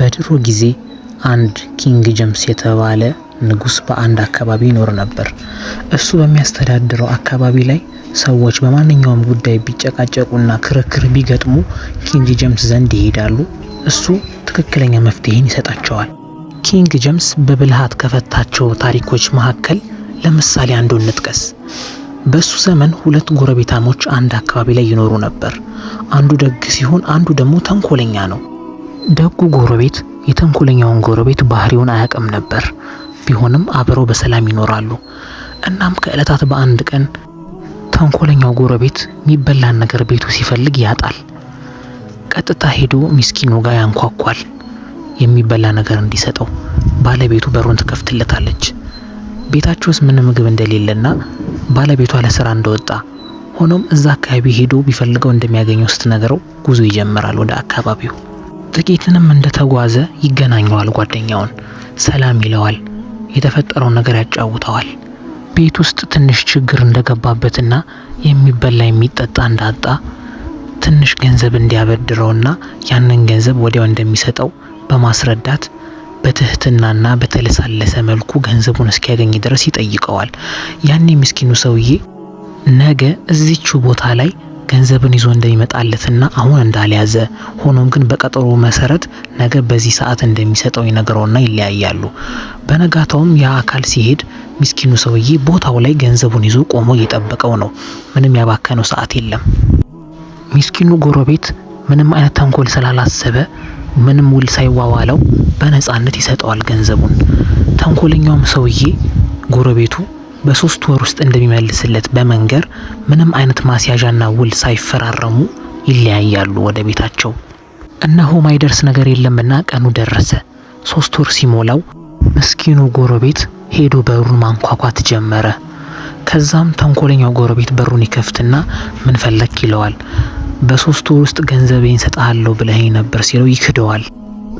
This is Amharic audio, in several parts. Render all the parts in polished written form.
በድሮ ጊዜ አንድ ኪንግ ጀምስ የተባለ ንጉስ በአንድ አካባቢ ይኖር ነበር። እሱ በሚያስተዳድረው አካባቢ ላይ ሰዎች በማንኛውም ጉዳይ ቢጨቃጨቁና ክርክር ቢገጥሙ ኪንግ ጀምስ ዘንድ ይሄዳሉ። እሱ ትክክለኛ መፍትሄን ይሰጣቸዋል። ኪንግ ጀምስ በብልሃት ከፈታቸው ታሪኮች መካከል ለምሳሌ አንዱን እንጥቀስ። በሱ ዘመን ሁለት ጎረቤታሞች አንድ አካባቢ ላይ ይኖሩ ነበር። አንዱ ደግ ሲሆን አንዱ ደግሞ ተንኮለኛ ነው። ደጉ ጎረቤት የተንኮለኛውን ጎረቤት ባህሪውን አያውቅም ነበር። ቢሆንም አብረው በሰላም ይኖራሉ። እናም ከዕለታት በአንድ ቀን ተንኮለኛው ጎረቤት የሚበላን ነገር ቤቱ ሲፈልግ ያጣል። ቀጥታ ሄዶ ሚስኪኑ ጋር ያንኳኳል የሚበላ ነገር እንዲሰጠው። ባለቤቱ በሩን ትከፍትለታለች። ቤታቸው ውስጥ ምንም ምግብ እንደሌለና ባለቤቷ ለስራ እንደወጣ፣ ሆኖም እዛ አካባቢ ሄዶ ቢፈልገው እንደሚያገኘው ስትነግረው ጉዞ ይጀምራል ወደ አካባቢው። ጥቂትንም እንደተጓዘ ይገናኘዋል ጓደኛውን። ሰላም ይለዋል። የተፈጠረው ነገር ያጫውተዋል። ቤት ውስጥ ትንሽ ችግር እንደገባበትና የሚበላ የሚጠጣ እንዳጣ፣ ትንሽ ገንዘብ እንዲያበድረውና ያንን ገንዘብ ወዲያው እንደሚሰጠው በማስረዳት በትህትናና በተለሳለሰ መልኩ ገንዘቡን እስኪያገኝ ድረስ ይጠይቀዋል። ያኔ ምስኪኑ ሰውዬ ነገ እዚቹ ቦታ ላይ ገንዘብን ይዞ እንደሚመጣለትና አሁን እንዳልያዘ፣ ሆኖም ግን በቀጠሮ መሰረት ነገ በዚህ ሰዓት እንደሚሰጠው ይነግረውና ይለያያሉ። በነጋታውም ያ አካል ሲሄድ ምስኪኑ ሰውዬ ቦታው ላይ ገንዘቡን ይዞ ቆሞ እየጠበቀው ነው። ምንም ያባከነው ሰዓት የለም። ምስኪኑ ጎረቤት ምንም አይነት ተንኮል ስላላሰበ ምንም ውል ሳይዋዋለው በነፃነት ይሰጠዋል ገንዘቡን። ተንኮለኛውም ሰውዬ ጎረቤቱ በ3 ወር ውስጥ እንደሚመልስለት በመንገር ምንም አይነት ማስያዣና ውል ሳይፈራረሙ ይለያያሉ ወደ ቤታቸው። እነሆ ማይደርስ ነገር የለምና ቀኑ ደረሰ። 3 ወር ሲሞላው ምስኪኑ ጎረቤት ሄዶ በሩን ማንኳኳት ጀመረ። ከዛም ተንኮለኛው ጎረቤት በሩን ይከፍትና ምን ፈለክ ይለዋል። በ3 ወር ውስጥ ገንዘቤን ሰጣለሁ ብለኸኝ ነበር ሲለው ይክደዋል።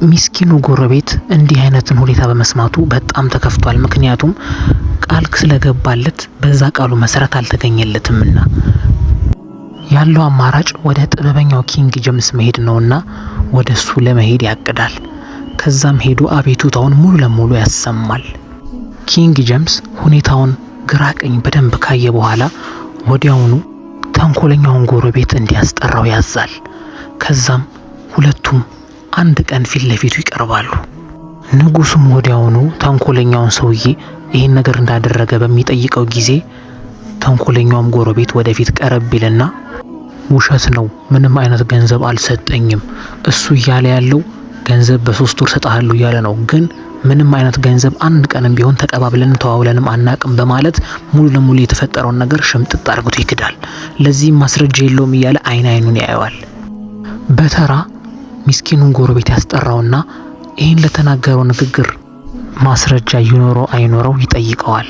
ምስኪኑ ጎረቤት እንዲህ አይነትን ሁኔታ በመስማቱ በጣም ተከፍቷል። ምክንያቱም ቃል ስለገባለት በዛ ቃሉ መሰረት አልተገኘለትምና ያለው አማራጭ ወደ ጥበበኛው ኪንግ ጀምስ መሄድ ነውና ወደሱ ለመሄድ ያቅዳል። ከዛም ሄዶ አቤቱታውን ሙሉ ለሙሉ ያሰማል። ኪንግ ጀምስ ሁኔታውን ግራ ቀኝ በደንብ ካየ በኋላ ወዲያውኑ ተንኮለኛውን ጎረቤት እንዲያስጠራው ያዛል። ከዛም ሁለቱም አንድ ቀን ፊት ለፊቱ ይቀርባሉ። ንጉሱም ወዲያውኑ ተንኮለኛውን ሰውዬ ይህን ነገር እንዳደረገ በሚጠይቀው ጊዜ ተንኮለኛውም ጎረቤት ወደፊት ቀረብ ይልና ውሸት ነው፣ ምንም አይነት ገንዘብ አልሰጠኝም፣ እሱ እያለ ያለው ገንዘብ በ3 ወር ሰጣለሁ እያለ ነው፣ ግን ምንም አይነት ገንዘብ አንድ ቀንም ቢሆን ተቀባብለንም ተዋውለንም አናቅም በማለት ሙሉ ለሙሉ የተፈጠረውን ነገር ሽምጥጥ አድርጎት ይክዳል። ለዚህም ማስረጃ የለውም እያለ አይኑን ያየዋል። በተራ ምስኪኑን ጎረቤት ያስጠራውና ይህን ለተናገረው ንግግር ማስረጃ ይኖረው አይኖረው ይጠይቀዋል።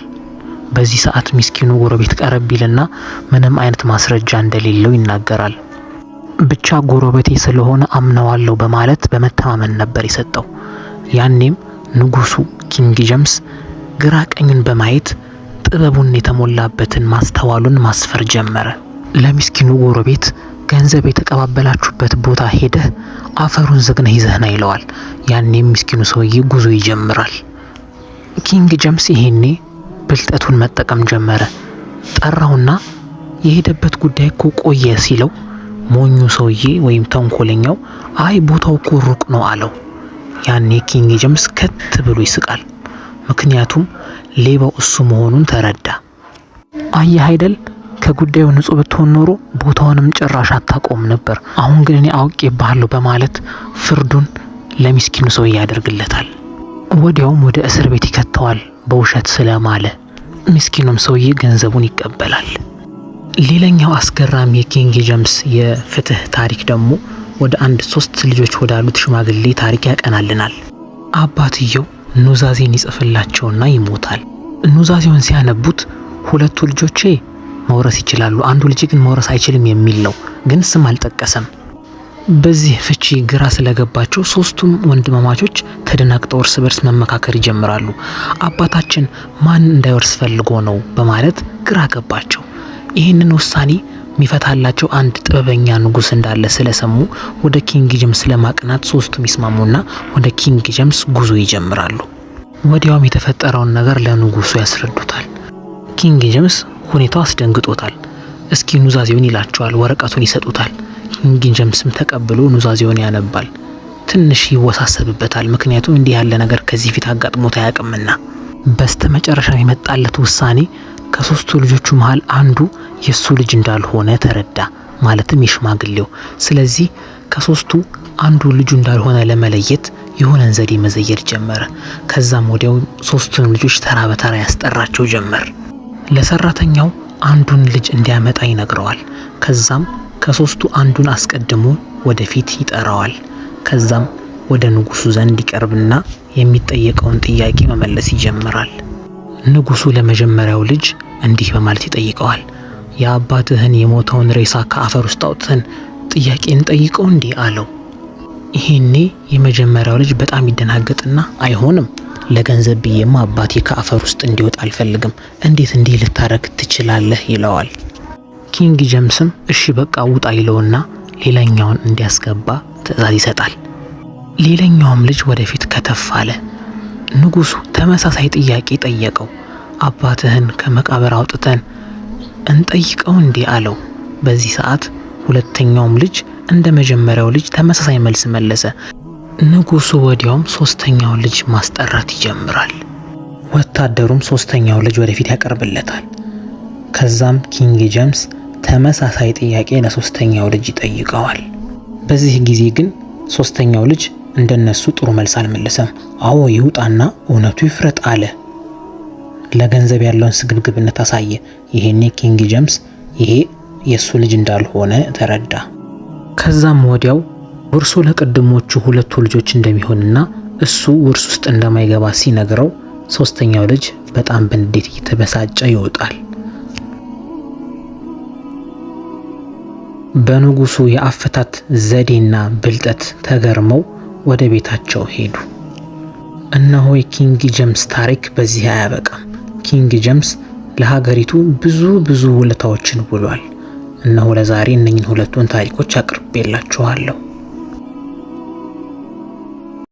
በዚህ ሰዓት ምስኪኑ ጎረቤት ቀረብ ይልና ምንም አይነት ማስረጃ እንደሌለው ይናገራል። ብቻ ጎረቤቴ ስለሆነ አምነዋለሁ በማለት በመተማመን ነበር የሰጠው። ያኔም ንጉሱ ኪንግ ጀምስ ግራ ቀኙን በማየት ጥበቡን የተሞላበትን ማስተዋሉን ማስፈር ጀመረ። ለምስኪኑ ጎረቤት ገንዘብ የተቀባበላችሁበት ቦታ ሄደህ አፈሩን ዘግነህ ይዘህና ይለዋል። ያኔም ምስኪኑ ሰውዬ ጉዞ ይጀምራል። ኪንግ ጀምስ ይሄኔ ብልጠቱን መጠቀም ጀመረ። ጠራውና የሄደበት ጉዳይ እኮ ቆየ ሲለው ሞኙ ሰውዬ ወይም ተንኮለኛው አይ ቦታው እኮ ሩቅ ነው አለው። ያኔ ኪንግ ጀምስ ከት ብሎ ይስቃል። ምክንያቱም ሌባው እሱ መሆኑን ተረዳ። አየህ አይደል ከጉዳዩ ንጹህ ብትሆን ኖሮ ቦታውንም ጭራሽ አታቆም ነበር። አሁን ግን እኔ አውቄብሃለሁ በማለት ፍርዱን ለምስኪኑ ሰውዬ ያደርግለታል። ወዲያውም ወደ እስር ቤት ይከተዋል በውሸት ስለማለ። ምስኪኑም ሰውዬ ገንዘቡን ይቀበላል። ሌላኛው አስገራሚ የኪንግ ጀምስ የፍትህ ታሪክ ደግሞ ወደ 3 ልጆች ወዳሉት ሽማግሌ ታሪክ ያቀናልናል። አባትየው ኑዛዜን ይጽፍላቸውና ይሞታል። ኑዛዜውን ሲያነቡት 2 ልጆቼ መውረስ ይችላሉ፣ አንዱ ልጅ ግን መውረስ አይችልም የሚል ነው፣ ግን ስም አልጠቀሰም። በዚህ ፍቺ ግራ ስለገባቸው 3ቱም ወንድማማቾች ተደናግጠው እርስ በርስ መመካከር ይጀምራሉ። አባታችን ማን እንዳይወርስ ፈልጎ ነው በማለት ግራ ገባቸው። ይህንን ውሳኔ የሚፈታላቸው አንድ ጥበበኛ ንጉስ እንዳለ ስለሰሙ ወደ ኪንግ ጄምስ ለማቅናት ሶስቱም ይስማሙና ወደ ኪንግ ጄምስ ጉዞ ይጀምራሉ። ወዲያውም የተፈጠረውን ነገር ለንጉሱ ያስረዱታል። ኪንግ ጄምስ ሁኔታው አስደንግጦታል። እስኪ ኑዛዜውን ይላቸዋል። ወረቀቱን ይሰጡታል። ኪንግ ጄምስም ተቀብሎ ኑዛዜውን ያነባል። ትንሽ ይወሳሰብበታል፣ ምክንያቱም እንዲህ ያለ ነገር ከዚህ ፊት አጋጥሞት አያውቅምና። በስተመጨረሻ የመጣለት ውሳኔ ከሶስቱ ልጆቹ መሃል አንዱ የሱ ልጅ እንዳልሆነ ተረዳ፣ ማለትም የሽማግሌው። ስለዚህ ከሶስቱ አንዱ ልጁ እንዳልሆነ ለመለየት የሆነን ዘዴ መዘየድ ጀመረ። ከዛም ወዲያው ሶስቱንም ልጆች ተራ በተራ ያስጠራቸው ጀመር። ለሰራተኛው አንዱን ልጅ እንዲያመጣ ይነግረዋል። ከዛም ከሶስቱ አንዱን አስቀድሞ ወደፊት ይጠራዋል። ከዛም ወደ ንጉሱ ዘንድ ይቀርብና የሚጠየቀውን ጥያቄ መመለስ ይጀምራል። ንጉሱ ለመጀመሪያው ልጅ እንዲህ በማለት ይጠይቀዋል። የአባትህን የሞተውን ሬሳ ከአፈር ውስጥ አውጥተን ጥያቄ እንጠይቀው እንዲህ አለው። ይሄኔ የመጀመሪያው ልጅ በጣም ይደናገጥና አይሆንም፣ ለገንዘብ ብዬማ አባቴ ከአፈር ውስጥ እንዲወጣ አልፈልግም፣ እንዴት እንዲህ ልታረግ ትችላለህ ይለዋል። ኪንግ ጄምስም እሺ በቃ ውጣ ይለውና ሌላኛውን እንዲያስገባ ትዕዛዝ ይሰጣል። ሌላኛውም ልጅ ወደፊት ከተፍ አለ። ንጉሱ ተመሳሳይ ጥያቄ ጠየቀው። አባትህን ከመቃብር አውጥተን እንጠይቀው እንዲህ አለው። በዚህ ሰዓት ሁለተኛውም ልጅ እንደ መጀመሪያው ልጅ ተመሳሳይ መልስ መለሰ። ንጉሱ ወዲያውም ሶስተኛውን ልጅ ማስጠራት ይጀምራል። ወታደሩም ሶስተኛው ልጅ ወደፊት ያቀርብለታል። ከዛም ኪንግ ጄምስ ተመሳሳይ ጥያቄ ለሶስተኛው ልጅ ይጠይቀዋል። በዚህ ጊዜ ግን ሶስተኛው ልጅ እንደነሱ ጥሩ መልስ አልመለሰም። አዎ ይውጣና እውነቱ ይፍረጥ አለ። ለገንዘብ ያለውን ስግብግብነት አሳየ። ይሄኔ ኪንግ ጄምስ ይሄ የሱ ልጅ እንዳልሆነ ተረዳ። ከዛም ወዲያው ውርሱ ለቀድሞቹ ሁለቱ ልጆች እንደሚሆንና እሱ ውርስ ውስጥ እንደማይገባ ሲነግረው ሶስተኛው ልጅ በጣም በንዴት እየተበሳጨ ይወጣል። በንጉሱ የአፈታት ዘዴና ብልጠት ተገርመው ወደ ቤታቸው ሄዱ። እነሆ የኪንግ ጄምስ ታሪክ በዚህ አያበቃም። ኪንግ ጄምስ ለሀገሪቱ ብዙ ውለታዎችን ውሏል። እነሆ ለዛሬ እነኝን ሁለቱን ታሪኮች አቅርቤላችኋለሁ።